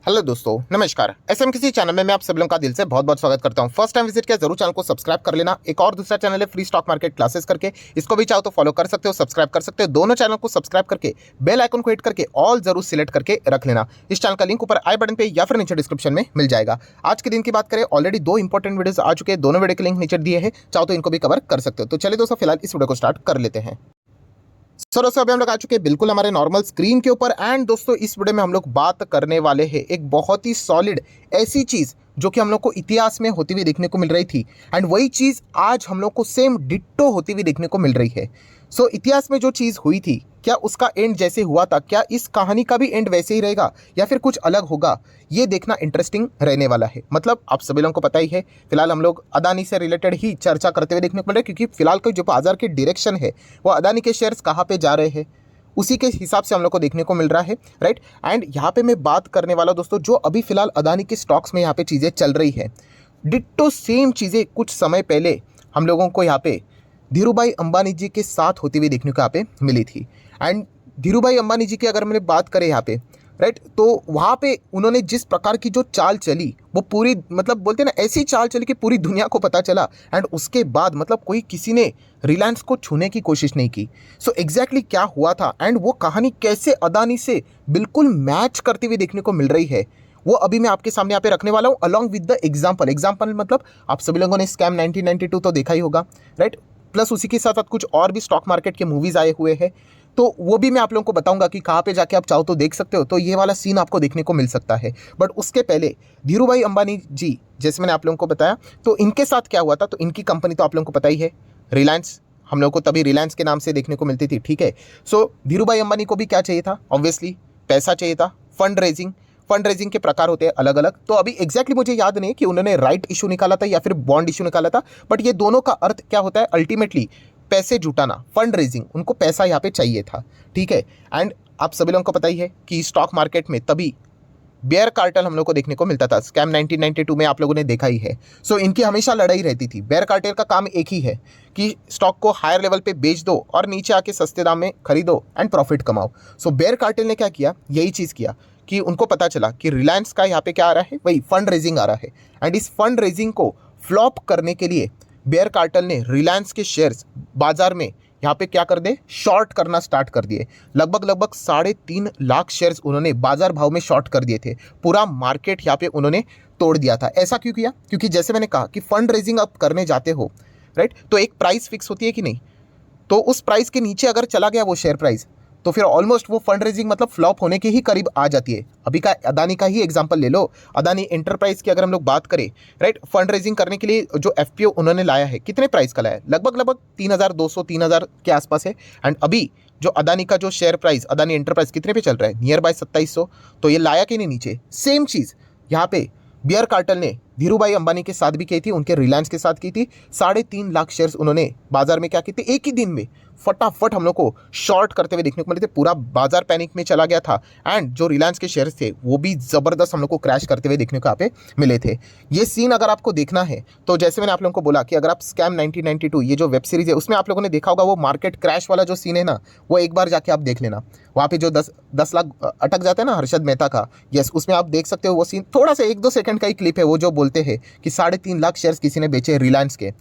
Hello दोस्तों, नमस्कार। SM किसी चैनल में मैं आप सब लोगों का दिल से बहुत बहुत स्वागत करता हूं। फर्स्ट टाइम विजिट किया जरूर चैनल को सब्सक्राइब कर लेना। एक और दूसरा चैनल है फ्री स्टॉक मार्केट क्लासेस करके, इसको भी चाहो तो फॉलो कर सकते हो, सब्सक्राइब कर सकते हो। दोनों चैनल को सब्सक्राइब करके बेल आइकन को हिट करके ऑल जरूर सिलेक्ट करके रख लेना। इस चैनल का लिंक ऊपर आई बटन पे या फिर नीचे डिस्क्रिप्शन में मिल जाएगा। आज के दिन की बात करें, ऑलरेडी 2 इंपॉर्टेंट वीडियोस आ चुके हैं, दोनों वीडियो के लिंक नीचे दिए हैं, चाहो तो इनको भी कवर कर सकते हो। तो चलिए दोस्तों, फिलहाल इस वीडियो को स्टार्ट कर लेते हैं। दोस्तों अभी हम लोग आ चुके हैं बिल्कुल हमारे नॉर्मल स्क्रीन के ऊपर। एंड दोस्तों इस वीडियो में हम लोग बात करने वाले हैं एक बहुत ही सॉलिड ऐसी चीज़ जो कि हम लोग को इतिहास में होती हुई देखने को मिल रही थी, एंड वही चीज़ आज हम लोग को सेम डिट्टो होती हुई देखने को मिल रही है। सो इतिहास में जो चीज़ हुई थी, क्या उसका एंड जैसे हुआ था, क्या इस कहानी का भी एंड वैसे ही रहेगा या फिर कुछ अलग होगा, ये देखना इंटरेस्टिंग रहने वाला है। मतलब आप सभी लोगों को पता ही है, फिलहाल हम लोग अदानी से रिलेटेड ही चर्चा करते हुए देखने को मिल रहे हैं, क्योंकि फिलहाल का जो बाजार की डायरेक्शन है वो अदानी के शेयर्स कहाँ पे जा रहे हैं उसी के हिसाब से हम लोग को देखने को मिल रहा है, राइट। एंड यहाँ पे मैं बात करने वाला दोस्तों, जो अभी फिलहाल अदानी के स्टॉक्स में यहाँ पे चीज़ें चल रही है, डिट्टो सेम चीज़ें कुछ समय पहले हम लोगों को यहाँ पे धीरूभाई अंबानी जी के साथ होती हुई देखने को यहाँ पे मिली थी। एंड धीरूभाई अंबानी जी की अगर मैंने बात करें यहाँ पे, राइट, तो वहाँ पे उन्होंने जिस प्रकार की जो चाल चली वो पूरी, मतलब बोलते हैं ना, ऐसी चाल चली कि पूरी दुनिया को पता चला। एंड उसके बाद मतलब कोई किसी ने रिलायंस को छूने की कोशिश नहीं की। सो एग्जैक्टली क्या हुआ था एंड वो कहानी कैसे अदानी से बिल्कुल मैच करती हुई देखने को मिल रही है, वो अभी मैं आपके सामने यहाँ पे रखने वाला हूँ, अलॉन्ग विद द एग्जाम्पल। मतलब आप सभी लोगों ने स्कैम 1992 तो देखा ही होगा, राइट। प्लस उसी के साथ साथ कुछ और भी स्टॉक मार्केट के मूवीज़ आए हुए हैं, तो वो भी मैं आप लोगों को बताऊंगा कि कहाँ पे जाके आप चाहो तो देख सकते हो। तो ये वाला सीन आपको देखने को मिल सकता है। बट उसके पहले धीरूभाई अंबानी जी, जैसे मैंने आप लोगों को बताया, तो इनके साथ क्या हुआ था, तो इनकी कंपनी तो आप लोगों को पता ही है, रिलायंस। हम लोग को तभी रिलायंस के नाम से देखने को मिलती थी, ठीक है। सो धीरूभाई अंबानी को भी क्या चाहिए था, ऑब्वियसली पैसा चाहिए था, फंड रेजिंग के प्रकार होते हैं अलग अलग। तो अभी एग्जैक्टली मुझे याद नहीं है कि उन्होंने राइट इशू निकाला था या फिर बॉन्ड इशू निकाला था, बट ये दोनों का अर्थ क्या होता है, अल्टीमेटली पैसे जुटाना, फंड रेजिंग, उनको पैसा यहाँ पे चाहिए था, ठीक है। एंड आप सभी लोगों को पता ही है कि स्टॉक मार्केट में तभी बेयर कार्टेल हम लोग को देखने को मिलता था। स्कैम 1992 में आप लोगों ने देखा ही है। सो इनकी हमेशा लड़ाई रहती थी। बेयर कार्टेल का काम एक ही है कि स्टॉक को हायर लेवल पे बेच दो और नीचे आके सस्ते दाम में खरीदो एंड प्रॉफिट कमाओ। सो बेयर कार्टेल ने क्या किया, यही चीज़ किया कि उनको पता चला कि रिलायंस का यहाँ पे क्या आ रहा है, वही फंड रेजिंग आ रहा है। एंड इस फंड रेजिंग को फ्लॉप करने के लिए बेयर कार्टेल ने रिलायंस के शेयर्स बाजार में यहाँ पे क्या कर दे, शॉर्ट करना स्टार्ट कर दिए। लगभग 3.5 लाख शेयर्स उन्होंने बाजार भाव में शॉर्ट कर दिए थे। पूरा मार्केट यहाँ पे उन्होंने तोड़ दिया था। ऐसा क्यों किया, क्योंकि जैसे मैंने कहा कि फंड रेजिंग आप करने जाते हो, राइट, तो एक प्राइस फिक्स होती है कि नहीं, तो उस प्राइस के नीचे अगर चला गया वो शेयर प्राइस, तो फिर ऑलमोस्ट वो फंड रेजिंग मतलब फ्लॉप होने के ही करीब आ जाती है। अभी का अदानी का ही एग्जांपल ले लो। अदानी एंटरप्राइज की अगर हम लोग बात करें, राइट, फंड रेजिंग करने के लिए जो एफपीओ उन्होंने लाया है, कितने प्राइस का लाया है, लगभग 3,200 3,000 के आसपास है। एंड अभी जो अदानी का जो शेयर प्राइस, अदानी एंटरप्राइज कितने पे चल रहा है, नियर बाय 2700। तो ये लाया कि नहीं नीचे। सेम चीज़ यहाँ पे बेयर कार्टेल ने धीरूभाई अंबानी के साथ भी की थी, उनके रिलायंस के साथ की थी। 3.5 लाख शेयर्स उन्होंने बाजार में क्या किए थे, एक ही दिन में फटाफट हम लोग को शॉर्ट करते हुए देखने को मिले थे। पूरा बाजार पैनिक में चला गया था। एंड जो रिलायंस के शेयर्स थे वो भी ज़बरदस्त हम लोग को क्रैश करते हुए देखने को यहाँ पे मिले थे। ये सीन अगर आपको देखना है तो जैसे मैंने आप लोगों को बोला कि अगर आप स्कैम 1992 ये जो वेब सीरीज़ है उसमें आप लोगों ने देखा होगा, वो मार्केट क्रैश वाला जो सीन है ना, वो एक बार जाके आप देख लेना। वहाँ पे जो 10 लाख अटक जाता है ना हर्षद मेहता का, यस, उसमें आप देख सकते हो वो सीन। थोड़ा सा 1-2 सेकंड का ही क्लिप है वो, जो बोलते हैं कि 3.5 लाख शेयर्स किसी ने बेचे रिलायंस के।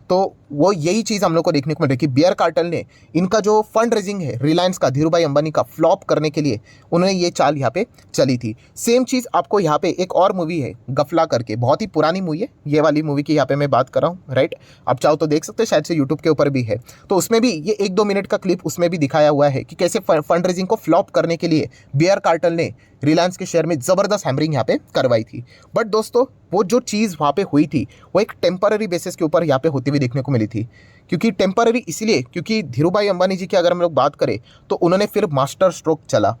तो वो यही चीज़ हम लोग को देखने को मिल रही है कि बेयर कार्टेल ने इनका जो फंड रेजिंग है रिलायंस का, धीरूभाई अंबानी का, फ्लॉप करने के लिए उन्होंने ये चाल यहाँ पे चली थी। सेम चीज़ आपको यहाँ पे एक और मूवी है गफला करके, बहुत ही पुरानी मूवी है, ये वाली मूवी की यहाँ पे मैं बात कर रहा हूँ, राइट। आप चाहो तो देख सकते हैं, शायद से यूट्यूब के ऊपर भी है। तो उसमें भी ये 1-2 मिनट का क्लिप उसमें भी दिखाया हुआ है कि कैसे फंड रेजिंग को फ्लॉप करने के लिए बेयर कार्टेल ने रिलायंस के शेयर में ज़बरदस्त हैमरिंग यहाँ पे करवाई थी। बट दोस्तों वो जो चीज़ वहाँ पे हुई थी वो एक टेम्पररी बेसिस के ऊपर यहाँ पे होती हुई देखने को मिली थी। क्योंकि टेम्पररी इसलिए क्योंकि धीरूभाई अंबानी जी की अगर हम लोग बात करें तो उन्होंने फिर मास्टर स्ट्रोक चला।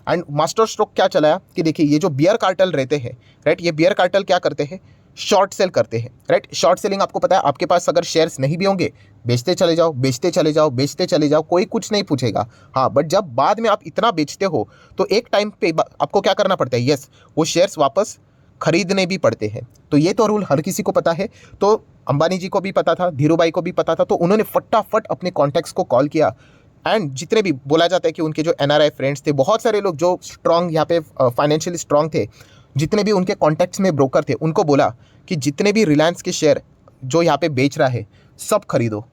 एंड मास्टर स्ट्रोक क्या चलाया कि देखिए, ये जो बेयर कार्टेल रहते हैं, राइट, ये बेयर कार्टेल क्या करते हैं, शॉर्ट सेल करते हैं, राइट। शॉर्ट सेलिंग आपको पता है, आपके पास अगर शेयर्स नहीं भी होंगे, बेचते चले जाओ, बेचते चले जाओ, बेचते चले जाओ, कोई कुछ नहीं पूछेगा। हाँ, बट जब बाद में आप इतना बेचते हो तो एक टाइम पे आपको क्या करना पड़ता है, यस, वो शेयर्स वापस खरीदने भी पड़ते हैं। तो ये तो रूल हर किसी को पता है। तो अंबानी जी को भी पता था, धीरूभाई को भी पता था। तो उन्होंने फटाफट अपने कॉन्टैक्ट्स को कॉल किया एंड जितने भी बोला जाता है कि उनके जो एनआरआई फ्रेंड्स थे, बहुत सारे लोग जो स्ट्रांग यहाँ पे फाइनेंशियली स्ट्रांग थे, जितने भी उनके कॉन्टैक्ट्स में ब्रोकर थे उनको बोला कि जितने भी रिलायंस के शेयर जो यहाँ पे बेच रहा है सब खरीदो,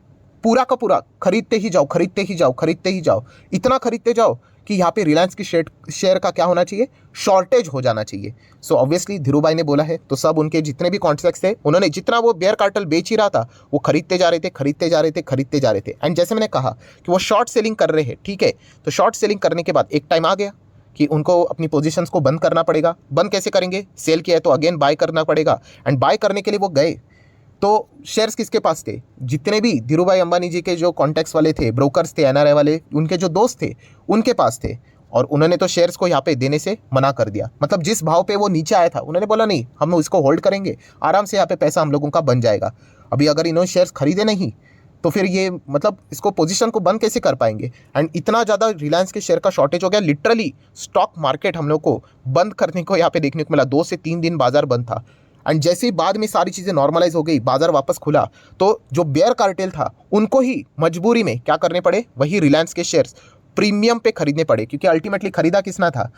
पूरा का पूरा खरीदते ही जाओ, खरीदते ही जाओ, खरीदते ही जाओ, इतना खरीदते जाओ कि यहाँ पे रिलायंस की शेयर का क्या होना चाहिए, शॉर्टेज हो जाना चाहिए। सो ऑब्वियसली धीरूभाई ने बोला है तो सब उनके जितने भी कॉन्ट्रैक्ट्स थे उन्होंने जितना वो बेयर कार्टेल बेच ही रहा था वो खरीदते जा रहे थे, खरीदते जा रहे थे, खरीदते जा रहे थे। एंड जैसे मैंने कहा कि वो शॉर्ट सेलिंग कर रहे हैं, ठीक है, तो शॉर्ट सेलिंग करने के बाद एक टाइम आ गया कि उनको अपनी पोजीशंस को बंद करना पड़ेगा। बंद कैसे करेंगे, सेल किया है तो अगेन बाय करना पड़ेगा। एंड बाय करने के लिए वो गए तो शेयर्स किसके पास थे, जितने भी धीरूभाई अंबानी जी के जो कॉन्टैक्ट्स वाले थे, ब्रोकर्स थे, एनआरआई वाले, उनके जो दोस्त थे उनके पास थे। और उन्होंने तो शेयर्स को यहाँ पे देने से मना कर दिया। मतलब जिस भाव पे वो नीचे आया था उन्होंने बोला नहीं, हम इसको होल्ड करेंगे, आराम से यहाँ पे पैसा हम लोगों का बन जाएगा। अभी अगर इन्होंने शेयर्स खरीदे नहीं तो फिर ये मतलब इसको पोजीशन को बंद कैसे कर पाएंगे। एंड इतना ज़्यादा रिलायंस के शेयर का शॉर्टेज हो गया, लिटरली स्टॉक मार्केट हम लोग को बंद करने को यहाँ पे देखने को मिला। 2 से 3 दिन बाजार बंद था। एंड जैसे ही बाद में सारी चीज़ें नॉर्मलाइज हो गई, बाजार वापस खुला, तो जो बेयर कार्टेल था उनको ही मजबूरी में क्या करने पड़े, वही रिलायंस के शेयर्स प्रीमियम पे खरीदने पड़े। क्योंकि अल्टीमेटली खरीदा किसना था,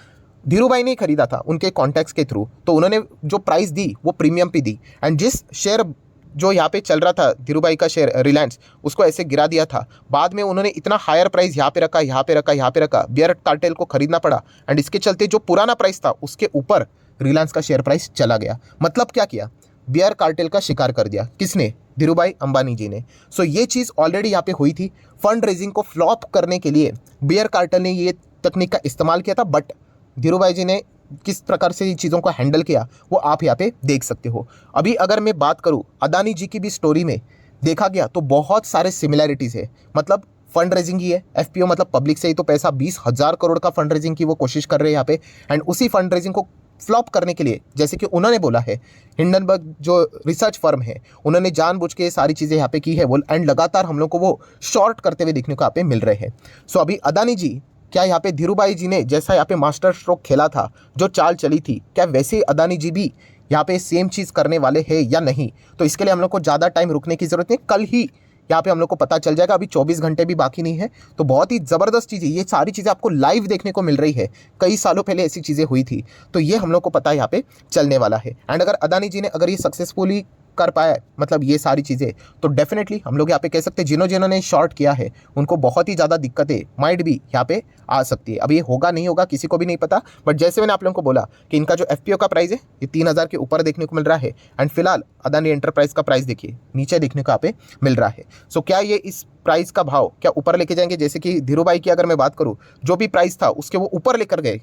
धीरूभाई ने खरीदा था उनके कॉन्टैक्ट्स के थ्रू। तो उन्होंने जो प्राइस दी वो प्रीमियम पे दी। एंड जिस शेयर जो यहाँ पे चल रहा था धीरूभाई का शेयर रिलायंस, उसको ऐसे गिरा दिया था। बाद में उन्होंने इतना हायर प्राइस यहाँ पे रखा, यहाँ पे रखा, यहाँ पे रखा, बेयर कार्टेल को खरीदना पड़ा। एंड इसके चलते जो पुराना प्राइस था उसके ऊपर रिलायंस का शेयर प्राइस चला गया। मतलब क्या किया, बेयर कार्टेल का शिकार कर दिया। किसने, धीरूभाई अंबानी जी ने। सो ये चीज़ ऑलरेडी यहाँ पे हुई थी। फंड रेजिंग को फ्लॉप करने के लिए बेयर कार्टेल ने ये तकनीक का इस्तेमाल किया था। बट धीरूभाई जी ने किस प्रकार से चीज़ों को हैंडल किया वो आप यहाँ पे देख सकते हो। अभी अगर मैं बात करूँ अदानी जी की भी स्टोरी में देखा गया तो बहुत सारे सिमिलैरिटीज़ है। मतलब फंड रेजिंग ही है, एफपीओ मतलब पब्लिक से ही तो पैसा 20,000 करोड़ का फंड रेजिंग की वो कोशिश कर रहे हैं यहाँ पे। एंड उसी फंड रेजिंग को फ्लॉप करने के लिए, जैसे कि उन्होंने बोला है, हिंडनबर्ग जो रिसर्च फर्म है उन्होंने जानबूझ के सारी चीज़ें यहाँ पे की है वो। एंड लगातार हम लोग को वो शॉर्ट करते हुए देखने को यहाँ पे मिल रहे हैं। सो अभी अदानी जी, क्या यहाँ पे धीरूभाई जी ने जैसा यहाँ पे मास्टर स्ट्रोक खेला था, जो चाल चली थी, क्या वैसे अदानी जी भी यहाँ पे सेम चीज़ करने वाले हैं या नहीं, तो इसके लिए हम लोग को ज़्यादा टाइम रुकने की ज़रूरत नहीं। कल ही यहाँ पे हम लोग को पता चल जाएगा। अभी 24 घंटे भी बाकी नहीं है। तो बहुत ही ज़बरदस्त चीज़ है, ये सारी चीज़ें आपको लाइव देखने को मिल रही है। कई सालों पहले ऐसी चीज़ें हुई थी, तो ये हम लोग को पता है यहाँ पे चलने वाला है। एंड अगर अदानी जी ने अगर ये सक्सेसफुली कर पाया मतलब ये सारी चीज़ें, तो डेफिनेटली हम लोग यहाँ पे कह सकते हैं जिन्होंने शॉर्ट किया है उनको बहुत ही ज़्यादा दिक्कतें माइट भी यहाँ पे आ सकती है। अब ये होगा नहीं होगा किसी को भी नहीं पता। बट जैसे मैंने आप लोगों को बोला कि इनका जो एफपीओ का प्राइस है ये 3,000 के ऊपर देखने को मिल रहा है। एंड फिलहाल अदानी एंटरप्राइज का प्राइस देखिए नीचे देखने को यहाँ पे मिल रहा है। सो क्या ये इस प्राइस का भाव क्या ऊपर लेके जाएंगे, जैसे कि धीरूभाई की अगर मैं बात करूँ, जो भी प्राइस था उसके वो ऊपर लेकर गए,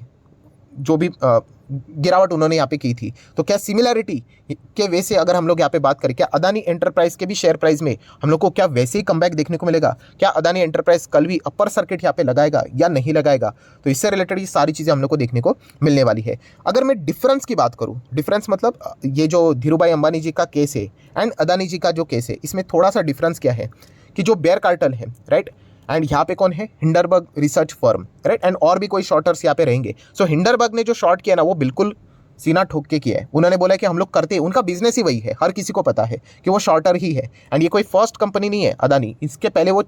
जो भी गिरावट उन्होंने यहाँ पे की थी। तो क्या सिमिलैरिटी के वे से अगर हम लोग यहाँ पे बात करें, क्या अदानी एंटरप्राइज के भी शेयर प्राइस में हम लोग को क्या वैसे ही कमबैक देखने को मिलेगा, क्या अदानी एंटरप्राइज कल भी अपर सर्किट यहाँ पे लगाएगा या नहीं लगाएगा, तो इससे रिलेटेड ये सारी चीज़ें हम लोग को देखने को मिलने वाली है। अगर मैं डिफरेंस की बात करूँ, डिफरेंस मतलब ये जो धीरूभाई अंबानी जी का केस है एंड अदानी जी का जो केस है, इसमें थोड़ा सा डिफरेंस क्या है कि जो बेयर कार्टेल है, राइट, एंड यहाँ पे कौन है, Hindenburg research firm, right, and और भी कोई शॉर्टर्स यहाँ पे रहेंगे। सो हिंडनबर्ग ने जो शॉर्ट किया ना वो बिल्कुल सीना ठोक के किया है। उन्होंने बोला कि हम लोग करते हैं, उनका बिजनेस ही वही है, हर किसी को पता है कि वो शॉर्टर ही है। एंड ये कोई फर्स्ट कंपनी नहीं है अदानी, इसके पहले वो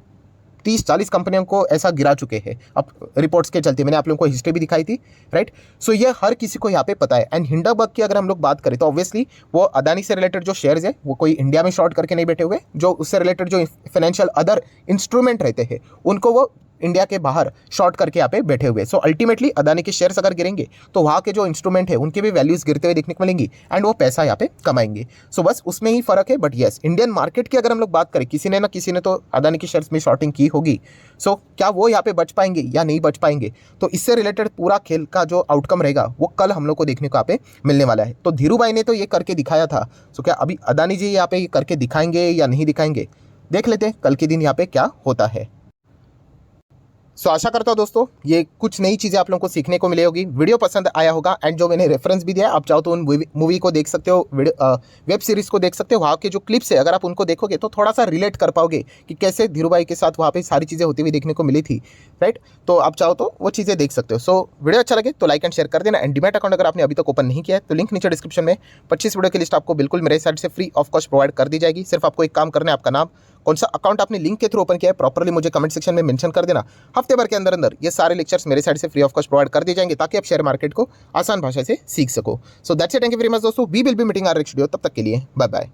30-40 कंपनियों को ऐसा गिरा चुके हैं। अब रिपोर्ट्स के चलते मैंने आप लोगों को हिस्ट्री भी दिखाई थी, राइट। सो ये हर किसी को यहाँ पे पता है। एंड हिंडनबर्ग की अगर हम लोग बात करें तो ऑब्वियसली वो अदानी से रिलेटेड जो शेयर्स है वो कोई इंडिया में शॉर्ट करके नहीं बैठे हुए, जो उससे रिलेटेड जो फाइनेंशियल अदर इंस्ट्रूमेंट रहते हैं उनको वो इंडिया के बाहर शॉर्ट करके यहाँ पे बैठे हुए। सो अल्टीमेटली अदानी के शेयर्स अगर गिरेंगे तो वहाँ के जो इंस्ट्रूमेंट है उनके भी वैल्यूज गिरते हुए देखने को मिलेंगी एंड वो पैसा यहाँ पे कमाएंगे। सो बस उसमें ही फर्क है। बट यस, इंडियन मार्केट की अगर हम लोग बात करें, किसी ने ना किसी ने तो अदानी के शेयर्स में शॉर्टिंग की होगी। सो क्या वो यहाँ पे बच पाएंगे या नहीं बच पाएंगे, तो इससे रिलेटेड पूरा खेल का जो आउटकम रहेगा वो कल हम लोग को देखने को यहाँ पे मिलने वाला है। तो धीरूभाई ने तो ये करके दिखाया था, सो क्या अभी अदानी जी यहाँ पे करके दिखाएंगे या नहीं दिखाएंगे, देख लेते हैं कल के दिन यहाँ पे क्या होता है। सो आशा करता हूँ दोस्तों ये कुछ नई चीज़ें आप लोगों को सीखने को मिली होगी, वीडियो पसंद आया होगा। एंड जो मैंने रेफरेंस भी दिया, आप चाहो तो उन मूवी को देख सकते हो, वेब सीरीज़ को देख सकते हो। वहाँ के जो क्लिप्स है अगर आप उनको देखोगे तो थोड़ा सा रिलेट कर पाओगे कि कैसे धीरूभाई के साथ वहाँ पे सारी चीज़ें होती हुई देखने को मिली थी, राइट। तो आप चाहो तो वो चीज़ें देख सकते हो। सो वीडियो अच्छा लगे तो लाइक एंड शेयर कर देना। एंड डीमैट अकाउंट अगर आपने अभी तक ओपन नहीं किया है तो लिंक नीचे डिस्क्रिप्शन में 25 वीडियो की लिस्ट आपको बिल्कुल मेरे साइड से फ्री ऑफ कॉस्ट प्रोवाइड कर दी जाएगी। सिर्फ आपको एक काम करना है, आपका नाम, कौन सा अकाउंट आपने लिंक के थ्रू ओपन किया है प्रॉपरली मुझे कमेंट सेक्शन में मेंशन कर देना। हफ्ते भर के अंदर अंदर ये सारे लेक्चर्स मेरे साइड से फ्री ऑफ कॉस्ट प्रोवाइड कर दिए जाएंगे ताकि आप शेयर मार्केट को आसान भाषा से सीख सको। So that's it, thank you very much दोस्तों, we will be meeting our next video, तब तक के लिए बाय बाय।